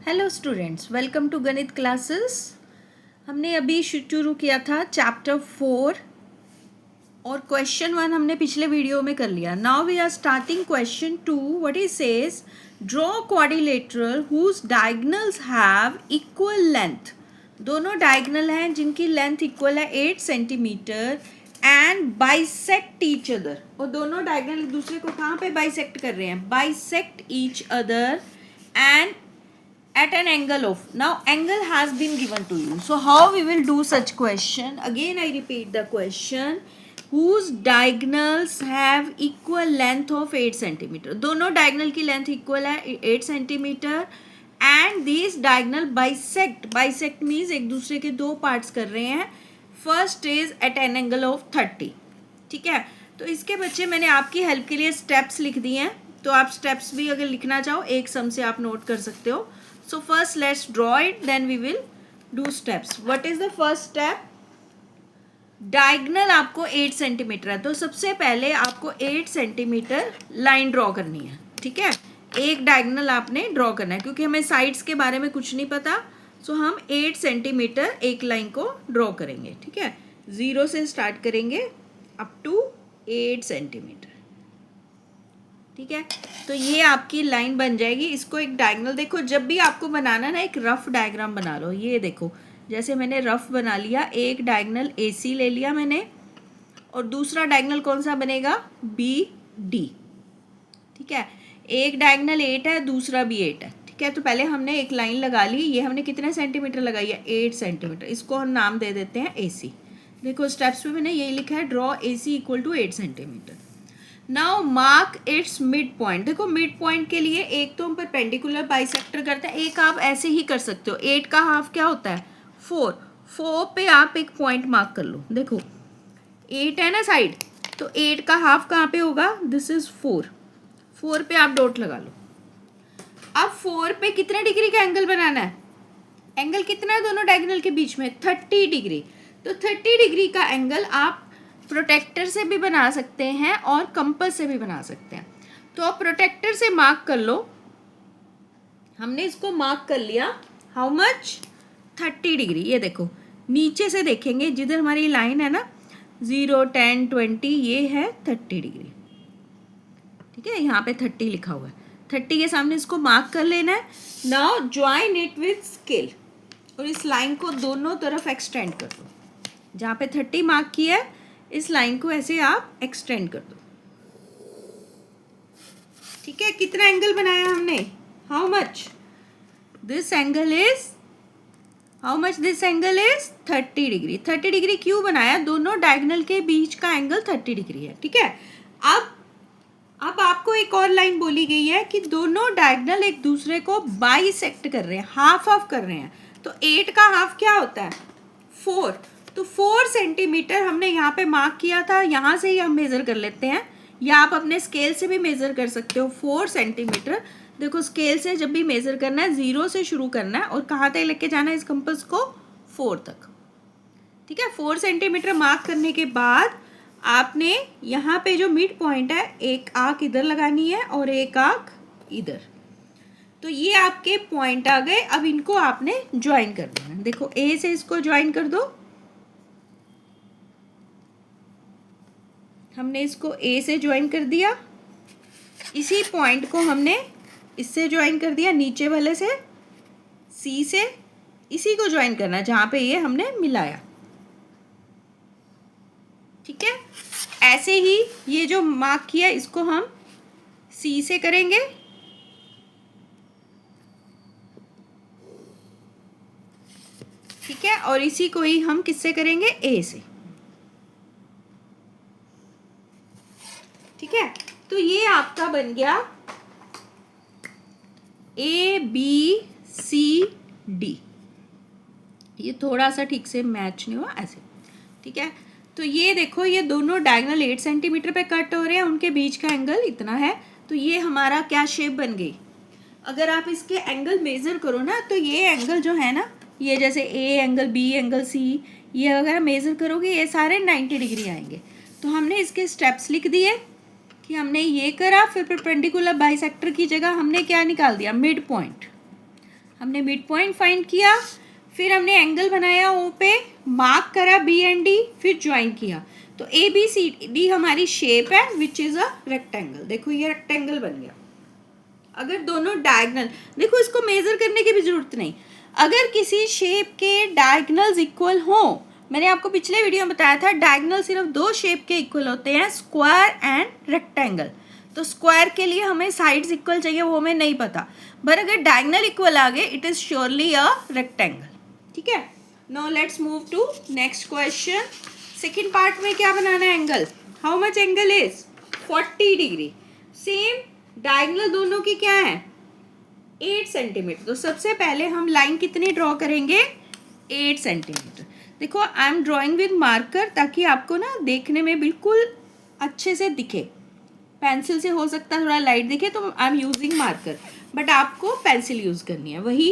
Hello students, welcome to गणित classes. हमने अभी शुरू किया था चैप्टर 4 और क्वेश्चन 1 हमने पिछले वीडियो में कर लिया। Now we are starting question 2। What is says, draw quadrilateral whose diagonals have equal length. दोनों डायगोनल हैं जिनकी लेंथ इक्वल है 8 centimetre and bisect each other. और दोनों डायगोनल एक दूसरे को कहाँ पे बाइसेक्ट कर रहे हैं? Bisect each other and at an angle of. Now angle has been given to you, so how we will do such question? Again I repeat the question, whose diagonals have equal length of 8 centimeter. दोनों diagonal की length equal है 8 centimeter and these diagonal bisect means एक दूसरे के दो parts कर रहे हैं. First is at an angle of 30. ठीक है, तो इसके बच्चे मैंने आपकी हेल्प के लिए स्टेप्स लिख दिए हैं, तो आप स्टेप्स भी अगर लिखना चाहो एक सम से आप नोट कर सकते हो. So first let's draw it, then we will do steps. What is the first step? Diagonal आपको 8 सेंटीमीटर है, तो सबसे पहले आपको 8 सेंटीमीटर लाइन ड्रॉ करनी है. ठीक है, एक डायगोनल आपने ड्रॉ करना है, क्योंकि हमें साइड्स के बारे में कुछ नहीं पता. सो हम 8 सेंटीमीटर एक लाइन को ड्रॉ करेंगे. ठीक है, 0 से स्टार्ट करेंगे अप टू 8 सेंटीमीटर. ठीक है, तो ये आपकी लाइन बन जाएगी. इसको एक डायगोनल, देखो जब भी आपको बनाना ना एक रफ डायग्राम बना लो. ये देखो जैसे मैंने रफ बना लिया, एक डायगोनल AC ले लिया मैंने और दूसरा डायगोनल कौन सा बनेगा? BD. ठीक है, एक डायगोनल 8 है, दूसरा भी 8 है. ठीक है, तो पहले हमने एक लाइन लगा ली. ये हमने कितने सेंटीमीटर लगाई है? 8 सेंटीमीटर. इसको हम नाम दे देते हैं AC. देखो स्टेप्स में मैंने यही लिखा है, draw AC equal to 8 centimetre. Now mark its mid point. देखो मिड पॉइंट के लिए एक तो हम परपेंडिकुलर बाइसेक्टर करते हैं, एक आप ऐसे ही कर सकते हो. 8 का हाफ क्या होता है? 4 पे आप एक पॉइंट मार्क कर लो. देखो 8 है ना साइड, तो 8 का हाफ कहाँ पे होगा? दिस इज 4 पे आप डॉट लगा लो. अब 4 पे कितने डिग्री का एंगल बनाना है? एंगल कितना है दोनों डायगोनल के बीच में? 30 डिग्री. तो 30 डिग्री का एंगल आप प्रोटेक्टर से भी बना सकते हैं और कंपास से भी बना सकते हैं. तो आप प्रोटेक्टर से मार्क कर लो. हमने इसको मार्क कर लिया. How much? 30 डिग्री. ये देखो नीचे से देखेंगे जिधर हमारी लाइन है ना, 0, 10, 20, ये है 30 डिग्री. ठीक है, यहाँ पे 30 लिखा हुआ है. 30 के सामने इसको मार्क कर लेना है. Now join it with scale, और इस लाइन को दोनों तरफ एक्सटेंड कर दो. जहाँ पे 30 मार्क किया है इस लाइन को ऐसे आप एक्सटेंड कर दो. ठीक है, कितना एंगल बनाया हमने? How much? This angle is, how much this angle is? 30 degree. 30 degree क्यों बनाया? दोनों डायगोनल के बीच का एंगल 30 डिग्री है. ठीक है, अब आपको एक और लाइन बोली गई है कि दोनों डायगोनल एक दूसरे को बाइसेक्ट कर रहे हैं, हाफ ऑफ कर रहे हैं. तो 8 का हाफ क्या होता है? 4. तो 4 सेंटीमीटर हमने यहाँ पे मार्क किया था, यहाँ से ही हम मेज़र कर लेते हैं, या आप अपने स्केल से भी मेज़र कर सकते हो. 4 सेंटीमीटर. देखो स्केल से जब भी मेज़र करना है 0 से शुरू करना है और कहाँ तक लेके जाना है इस कंपास को? 4 तक. ठीक है, 4 सेंटीमीटर मार्क करने के बाद आपने यहाँ पे जो मिड पॉइंट है, एक आर्क इधर लगानी है और एक आर्क इधर. तो ये आपके पॉइंट आ गए. अब इनको आपने ज्वाइन कर देना. देखो A से इसको ज्वाइन कर दो. हमने इसको A से ज्वाइन कर दिया. इसी पॉइंट को हमने इससे ज्वाइन कर दिया, नीचे वाले से, C से इसी को ज्वाइन करना है जहाँ पे ये हमने मिलाया. ठीक है, ऐसे ही ये जो मार्क किया इसको हम C से करेंगे. ठीक है, और इसी को ही हम किससे करेंगे? A से. ठीक है, तो ये आपका बन गया ABCD. ये थोड़ा सा ठीक से मैच नहीं हुआ ऐसे. ठीक है, तो ये देखो ये दोनों डायगोनल 8 सेंटीमीटर पे कट हो रहे हैं, उनके बीच का एंगल इतना है. तो ये हमारा क्या शेप बन गई? अगर आप इसके एंगल मेज़र करो ना, तो ये एंगल जो है ना, ये जैसे A angle, B angle, C, ये अगर मेज़र करोगे ये सारे 90 डिग्री आएंगे. तो हमने इसके स्टेप्स लिख दिए कि हमने ये करा, फिर परपेंडिकुलर बाइसेक्टर की जगह हमने क्या निकाल दिया? Mid point. हमने मिड पॉइंट फाइंड किया, फिर हमने एंगल बनाया ओ पे, मार्क करा बी एंड डी, फिर ज्वाइन किया। तो ए बी सी डी हमारी शेप है विच इज़ अ रेक्टेंगल। देखो ये रेक्टेंगल बन गया। अगर दोनों डायगनल, देखो इसको मेजर करने की भी जरूरत नहीं, अगर किसी शेप के डायगनल्स इक्वल हो, मैंने आपको पिछले वीडियो में बताया था डायगनल सिर्फ दो शेप के इक्वल होते हैं, स्क्वायर एंड रेक्टेंगल। तो स्क्वायर के लिए हमें साइड्स इक्वल चाहिए, वो हमें नहीं पता, पर अगर डायगनल इक्वल आ गए it is surely a rectangle. ठीक है, now let's move to next question. Second part में क्या बनाना है, angle. How much angle is 40 degree. Same diagonal दोनों की क्या है 8 सेंटीमीटर। तो सबसे पहले हम लाइन कितनी ड्रॉ करेंगे 8 सेंटीमीटर। देखो I am drawing with marker ताकि आपको ना देखने में बिल्कुल अच्छे से दिखे। पेंसिल से हो सकता है थोड़ा लाइट दिखे, तो I am using marker, but आपको पेंसिल यूज करनी है। वही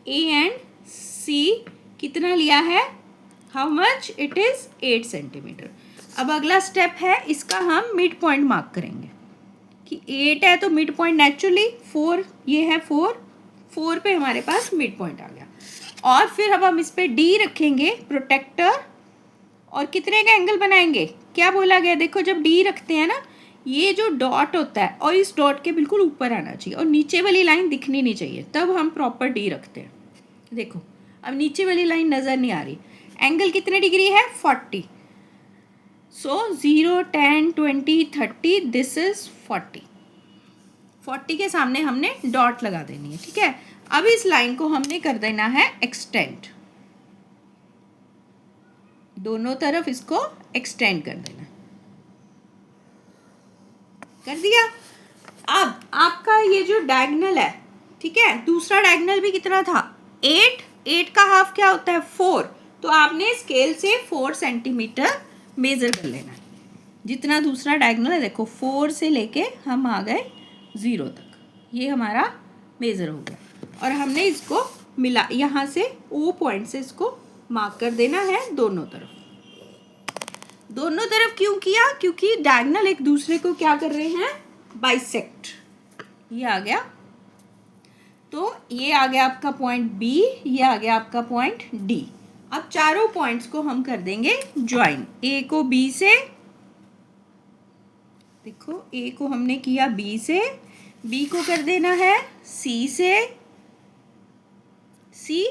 ए एंड सी कितना लिया है, how much, it is 8 centimetre. अब अगला स्टेप है, इसका हम मिड पॉइंट मार्क करेंगे कि 8 है तो मिड पॉइंट नेचुरली 4, ये है 4 पे हमारे पास मिड पॉइंट आ गया। और फिर अब हम इस पे डी रखेंगे प्रोटेक्टर, और कितने का एंगल बनाएंगे, क्या बोला गया, देखो जब डी रखते हैं ना, ये जो डॉट होता है और इस डॉट के बिल्कुल ऊपर आना चाहिए और नीचे वाली लाइन दिखनी नहीं चाहिए, तब हम प्रॉपर डी रखते हैं। देखो अब नीचे वाली लाइन नज़र नहीं आ रही। एंगल कितने डिग्री है 40। सो 0, 10, 20, 30, दिस इज 40 के सामने हमने डॉट लगा देनी है। ठीक है, अब इस लाइन को हमने कर देना है एक्सटेंड, दोनों तरफ इसको एक्सटेंड कर देना। कर दिया। अब आपका ये जो डायगनल है, ठीक है, दूसरा डायगनल भी कितना था 8 का हाफ क्या होता है 4। तो आपने स्केल से 4 सेंटीमीटर मेजर कर लेना है। जितना दूसरा डायगनल है, देखो 4 से लेके हम आ गए 0 तक, ये हमारा मेजर हो गया। और हमने इसको मिला, यहाँ से ओ पॉइंट से इसको मार्क कर देना है दोनों तरफ। दोनों तरफ क्यों किया, क्योंकि डायगनल एक दूसरे को क्या कर रहे हैं, बाइसेक्ट। ये आ गया, तो ये आ गया आपका पॉइंट बी, ये आ गया आपका पॉइंट डी। अब चारों पॉइंट्स को हम कर देंगे ज्वाइन। ए को बी से, देखो ए को हमने किया बी से, बी को कर देना है सी से। सी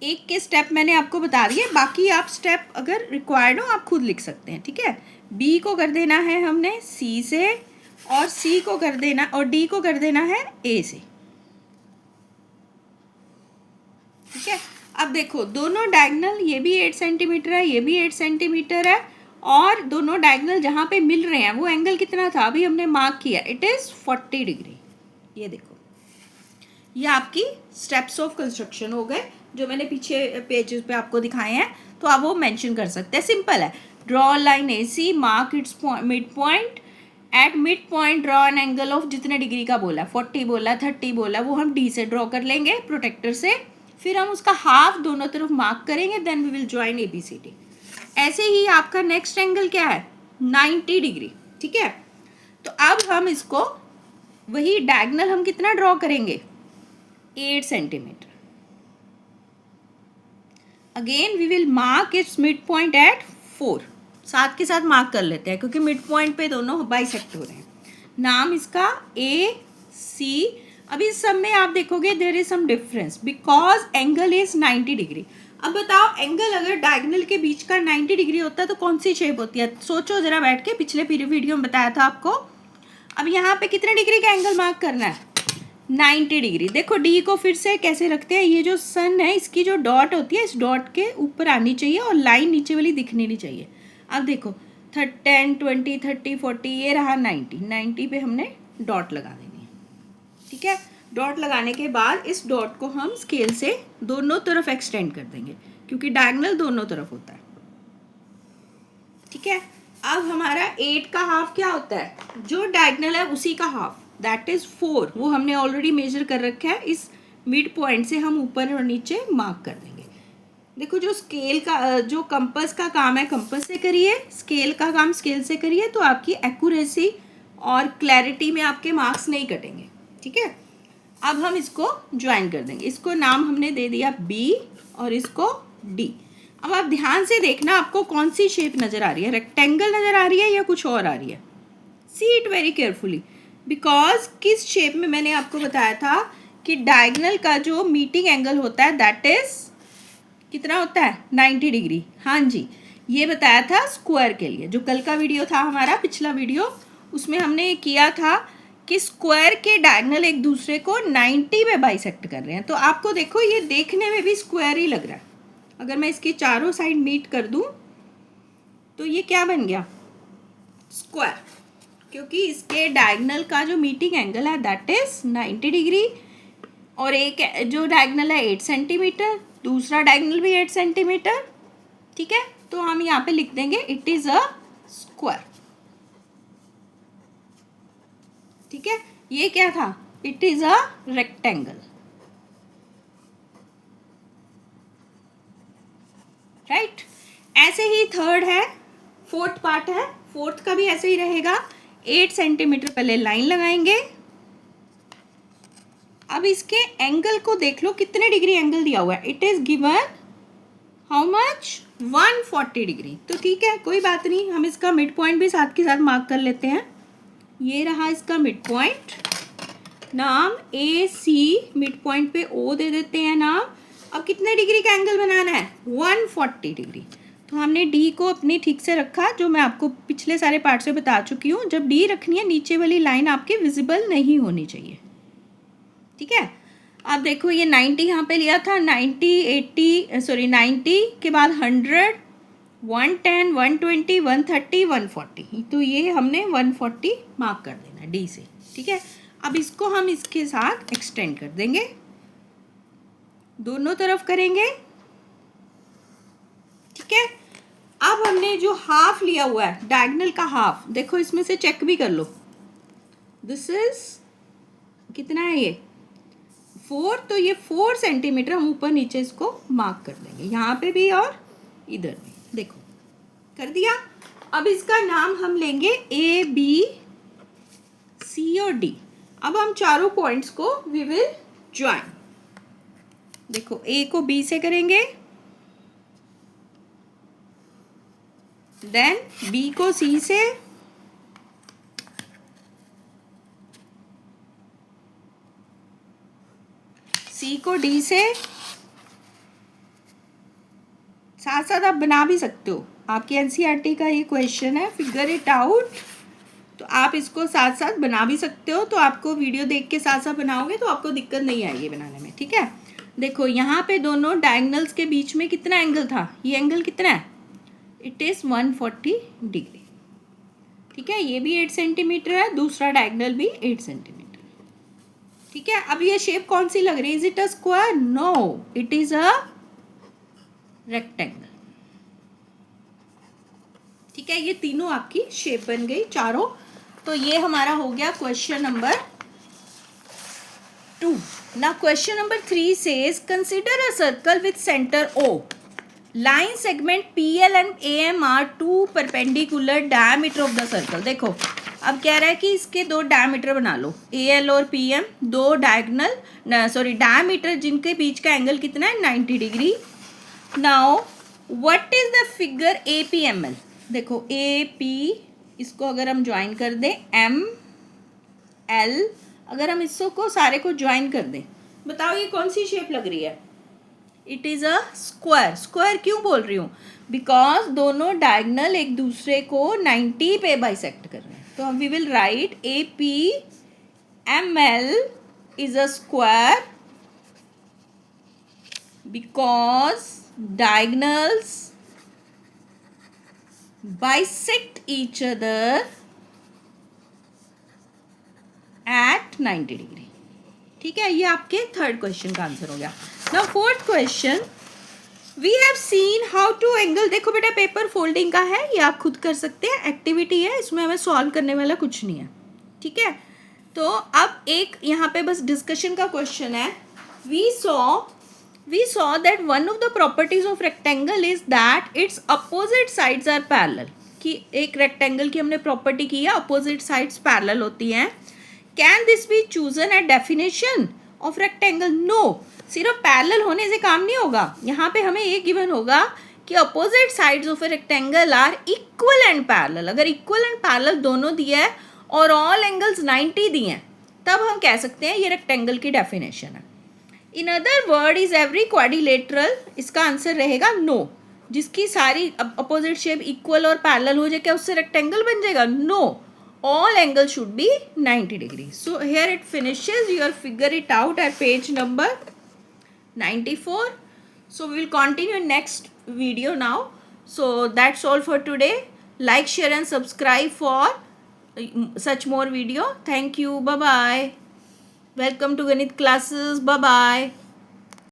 एक के स्टेप मैंने आपको बता दिए, बाकी आप स्टेप अगर रिक्वायर्ड हो आप खुद लिख सकते हैं। ठीक है, बी को कर देना है हमने सी से, और सी को कर देना, और डी को कर देना है ए से। ठीक है, अब देखो दोनों डायगनल, ये भी 8 सेंटीमीटर है, ये भी 8 सेंटीमीटर है, और दोनों डायगनल जहाँ पे मिल रहे हैं वो एंगल कितना था, अभी हमने मार्क किया, इट इज़ 40 डिग्री। ये देखो, ये आपकी स्टेप्स ऑफ कंस्ट्रक्शन हो गए जो मैंने पीछे पेजेस पे आपको दिखाए हैं, तो आप वो मेंशन कर सकते हैं। सिंपल है, draw line A C, mark its mid point, at mid point draw an angle of, जितने डिग्री का बोला 40 बोला 30 बोला, वो हम डी से ड्रॉ कर लेंगे प्रोटेक्टर से। फिर हम उसका हाफ दोनों तरफ मार्क करेंगे, then we will join A B C D. ऐसे ही आपका नेक्स्ट एंगल क्या है 90 डिग्री। ठीक है, तो अब हम इसको वही डायगनल हम कितना ड्रॉ करेंगे 8 centimetre. Again we will mark its mid point at 4, साथ के साथ मार्क कर लेते हैं क्योंकि मिड पॉइंट पे दोनों बाइसेक्ट हो रहे हैं। नाम इसका ए सी। अभी इस सब में आप देखोगे there is some difference because angle is 90 degree. अब बताओ एंगल अगर डायगनल के बीच का 90 डिग्री होता है तो कौन सी शेप होती है, सोचो जरा बैठ के, पिछले वीडियो में बताया था आपको। अब यहाँ पे कितने डिग्री का एंगल मार्क करना है 90 डिग्री। देखो डी को फिर से कैसे रखते हैं, ये जो सन है इसकी जो डॉट होती है इस डॉट के ऊपर आनी चाहिए और लाइन नीचे वाली दिखनी नहीं चाहिए। अब देखो 10, 20, 30, 40, ये रहा 90 पे हमने डॉट लगा देनी है। ठीक है, डॉट लगाने के बाद इस डॉट को हम स्केल से दोनों तरफ एक्सटेंड कर देंगे क्योंकि डायगनल दोनों तरफ होता है। ठीक है, अब हमारा 8 का हाफ क्या होता है, जो डायगनल है उसी का हाफ, दैट इज 4, वो हमने ऑलरेडी मेजर कर रखा है। इस मिड पॉइंट से हम ऊपर और नीचे मार्क कर देंगे। देखो जो स्केल का, जो कंपास का काम है कंपास से करिए, स्केल का काम स्केल से करिए, तो आपकी एक्यूरेसी और क्लैरिटी में आपके मार्क्स नहीं कटेंगे। ठीक है, अब हम इसको ज्वाइन कर देंगे। इसको नाम हमने दे दिया बी और इसको डी। अब आप ध्यान से देखना आपको कौन सी शेप नज़र आ रही है, रेक्टेंगल नज़र आ रही है या कुछ और आ रही है। See it very carefully, because किस शेप में मैंने आपको बताया था कि डायगनल का जो मीटिंग एंगल होता है दैट इज कितना होता है 90 डिग्री। हाँ जी, ये बताया था स्क्वायर के लिए। जो कल का वीडियो था हमारा, पिछला वीडियो, उसमें हमने किया था कि स्क्वायर के डायगनल एक दूसरे को 90 पे बाइसेक्ट कर रहे हैं। तो आपको देखो ये देखने में भी स्क्वायर ही लग रहा है। अगर मैं इसकी चारों साइड मीट कर दूं तो ये क्या बन गया, स्क्वायर, क्योंकि इसके डायगनल का जो मीटिंग एंगल है दैट इज 90 डिग्री। और एक जो डायगनल है 8 सेंटीमीटर, दूसरा डायगनल भी 8 सेंटीमीटर। ठीक है, तो हम यहाँ पे लिख देंगे इट इज अ स्क्वायर। ठीक है, ये क्या था, it is a rectangle. Right, ऐसे ही थर्ड है, फोर्थ पार्ट है, फोर्थ का भी ऐसे ही रहेगा। 8 सेंटीमीटर पहले लाइन लगाएंगे। अब इसके एंगल को देख लो, कितने डिग्री एंगल दिया हुआ है, it is given how much 140 degree. तो ठीक है, कोई बात नहीं, हम इसका मिड पॉइंट भी साथ के साथ मार्क कर लेते हैं। ये रहा इसका मिड पॉइंट, नाम ए सी, मिड पॉइंट पे ओ दे देते हैं नाम। अब कितने डिग्री का एंगल बनाना है, 140 डिग्री। तो हमने डी को अपनी ठीक से रखा, जो मैं आपको पिछले सारे पार्ट से बता चुकी हूँ। जब डी रखनी है, नीचे वाली लाइन आपकी विजिबल नहीं होनी चाहिए। ठीक है, अब देखो ये 90 यहाँ पे लिया था, 90 के बाद 100, 110, 120, 130, 140। तो ये हमने 140 मार्क कर देना डी से। ठीक है, अब इसको हम इसके साथ एक्सटेंड कर देंगे, दोनों तरफ करेंगे। ठीक है, अब हमने जो हाफ लिया हुआ है, डायगोनल का हाफ, देखो इसमें से चेक भी कर लो, दिस इज कितना है ये 4। तो ये 4 सेंटीमीटर हम ऊपर नीचे इसको मार्क कर देंगे, यहाँ पे भी और इधर भी। देखो कर दिया। अब इसका नाम हम लेंगे ए बी सी और डी। अब हम चारों पॉइंट्स को वी विल ज्वाइन। देखो ए को बी से करेंगे, देन बी को सी से, सी को डी से। साथ साथ आप बना भी सकते हो, आपकी एनसीईआरटी का ये क्वेश्चन है, फिगर इट आउट। तो आप इसको साथ साथ बना भी सकते हो। तो आपको वीडियो देख के साथ साथ बनाओगे तो आपको दिक्कत नहीं आएगी बनाने में। ठीक है, देखो यहाँ पे दोनों डायगोनल्स के बीच में कितना एंगल था, ये एंगल कितना है, इट इज़ 140 डिग्री। ठीक है, ये भी 8 सेंटीमीटर है, दूसरा डायगोनल भी 8 सेंटीमीटर। ठीक है, अब ये शेप कौन सी लग रही है, is it a square, no, it is a rectangle. ठीक है, ये तीनों आपकी शेप बन गई चारों। तो ये हमारा हो गया question number 2। Now question number 3 says consider a circle with center O. Line segment PL and AM are two perpendicular diameter of the circle. देखो अब कह रहा है कि इसके दो डायमीटर बना लो, AL और PM, दो डायमीटर जिनके बीच का एंगल कितना है 90 degree. Now what is the figure APML। देखो AP, इसको अगर हम ज्वाइन कर दें ML, अगर हम इसको सारे को ज्वाइन कर दें, बताओ ये कौन सी शेप लग रही है, it is a square. Square क्यों बोल रही हूँ, बिकॉज दोनों डायगोनल एक दूसरे को 90 पे बाइसेक्ट कर रहे हैं। तो we will write APML is a square because diagonals bisect each other at 90 degree. ठीक है, ये आपके थर्ड क्वेश्चन का आंसर हो गया। Now fourth question, we have seen how to angle. देखो बेटा पेपर फोल्डिंग का है, ये आप खुद कर सकते हैं, एक्टिविटी है, इसमें हमें सॉल्व करने वाला कुछ नहीं है। ठीक है, तो अब एक यहाँ पे बस डिस्कशन का क्वेश्चन है। We saw that one of the properties of rectangle is that its opposite sides are parallel. कि एक रेक्टेंगल की हमने प्रॉपर्टी की है, अपोजिट साइड्स पैरेलल होती हैं। Can this be chosen at definition, of rectangle? No, सिर्फ पैरेलल होने से काम नहीं होगा। यहाँ पे हमें ये गिवन होगा कि opposite sides of a rectangle are equal and parallel. अगर इक्वल एंड पैरेलल दोनों दिया है और ऑल एंगल्स 90 दिए हैं, तब हम कह सकते हैं ये रेक्टेंगल की डेफिनेशन है। In other word, is every quadrilateral? इसका आंसर रहेगा नो। जिसकी सारी अपोजिट शेप इक्वल और पैरेलल हो जाए, क्या उससे रेक्टेंगल बन जाएगा? No, all angles should be 90 degrees. So here it finishes. You will figure it out at page number 94. So we will continue in next video now. So that's all for today. Like, share and subscribe for such more video. Thank you. Bye bye. Welcome to Ganit classes. Bye bye.